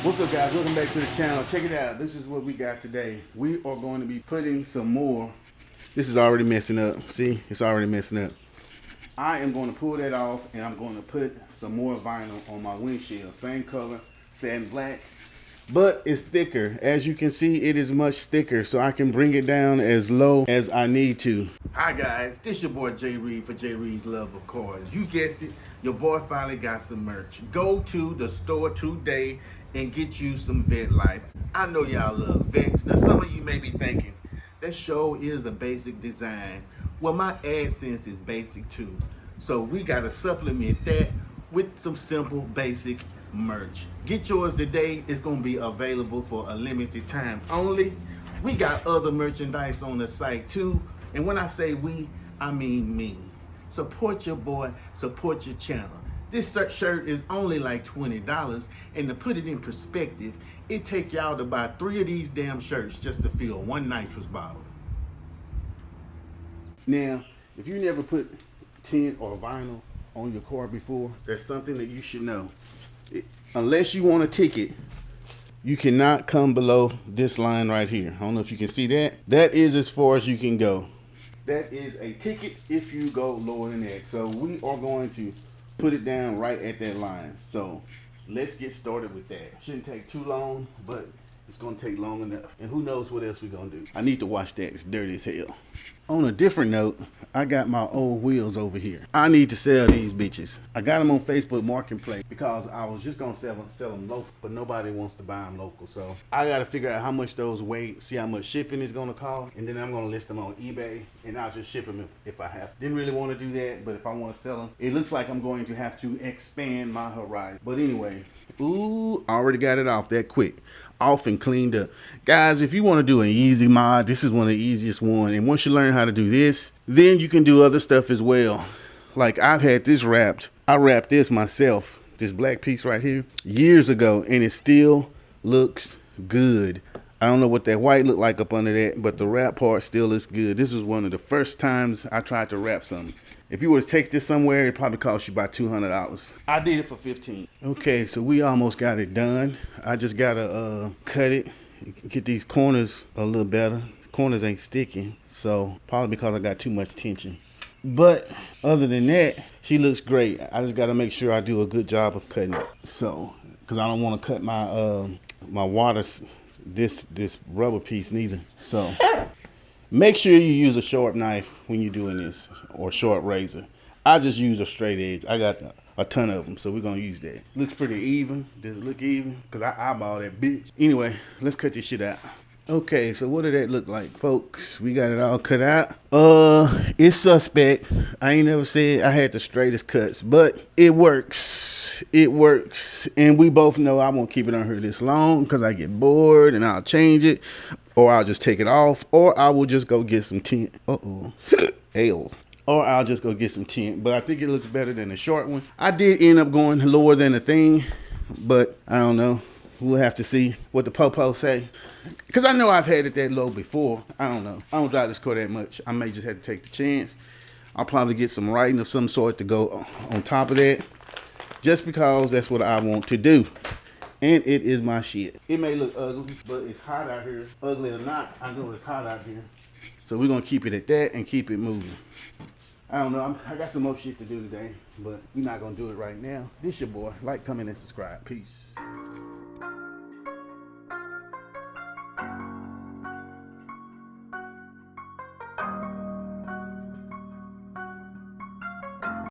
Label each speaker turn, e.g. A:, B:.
A: What's up, guys? Welcome back to the channel. Check it out. This is what we got today. We are going to be putting some more. This is already messing up. See, it's already messing up. I am going to pull that off and I'm going to put some more vinyl on my windshield. Same color, satin black, but it's thicker. As you can see, it is much thicker, so I can bring it down as low as I need to. Hi guys, this your boy Jay Reed for Jay Reed's Love of Cars. You guessed it, your boy finally got some merch. Go to the store today and get you some Vet Life. I know y'all love vets. Now some of you may be thinking, that show is a basic design. Well, my AdSense is basic too. So we gotta supplement that with some simple basic merch. Get yours today. It's gonna be available for a limited time only. We got other merchandise on the site too. And when I say we, I mean me. Support your boy, support your channel. This shirt is only like $20, and to put it in perspective, it take y'all to buy 3 of these damn shirts just to fill 1 nitrous bottle. Now, if you never put tint or vinyl on your car before, there's something that you should know. Unless you want a ticket, you cannot come below this line right here. I don't know if you can see that. That is as far as you can go. That is a ticket if you go lower than that. So we are going to put it down right at that line. So let's get started with that. Shouldn't take too long, but it's gonna take long enough. And who knows what else we're gonna do. I need to wash that, it's dirty as hell. On a different note, I got my old wheels over here. I need to sell these bitches. I got them on Facebook Marketplace because I was just gonna sell them local, but nobody wants to buy them local. So I gotta figure out how much those weigh, see how much shipping is gonna cost, and then I'm gonna list them on eBay, and I'll just ship them if I have to. Didn't really want to do that, but if I want to sell them, it looks like I'm going to have to expand my horizon. But anyway, ooh, I already got it off that quick. Off and cleaned up. Guys, if you want to do an easy mod, this is one of the easiest one. And once you learn how to do this, then you can do other stuff as well. Like I've had this wrapped. I wrapped this myself, this black piece right here, years ago, and it still looks good. I don't know what that white looked like up under that, but the wrap part still looks good. This was one of the first times I tried to wrap something. If you were to take this somewhere, it probably cost you about $200. I did it for $15. Okay, so we almost got it done. I just gotta cut it, get these corners a little better. Corners ain't sticking, so probably because I got too much tension. But other than that, she looks great. I just gotta make sure I do a good job of cutting it. So, because I don't want to cut my my water, this rubber piece neither. So. Make sure you use a sharp knife when you're doing this, or short razor. I just use a straight edge. I got a ton of them, so we're gonna use that. Looks pretty even. Does it look even? Cause I eyeball that bitch. Anyway, let's cut this shit out. Okay, so what did that look like, folks? We got it all cut out. It's suspect. I ain't never said I had the straightest cuts, but it works. It works, and we both know I won't keep it on here this long because I get bored and I'll change it. Or I'll just take it off, or I will just go get some tint. Ale. Or I'll just go get some tint. But I think it looks better than the short one. I did end up going lower than the thing, but I don't know. We'll have to see what the popo say. Because I know I've had it that low before. I don't know. I don't drive this car that much. I may just have to take the chance. I'll probably get some writing of some sort to go on top of that. Just because that's what I want to do. And it is my shit. It may look ugly, but it's hot out here. Ugly or not, I know it's hot out here. So we're gonna keep it at that and keep it moving. I don't know, I got some more shit to do today, but we're not gonna do it right now. This your boy. Like, comment, and subscribe. Peace.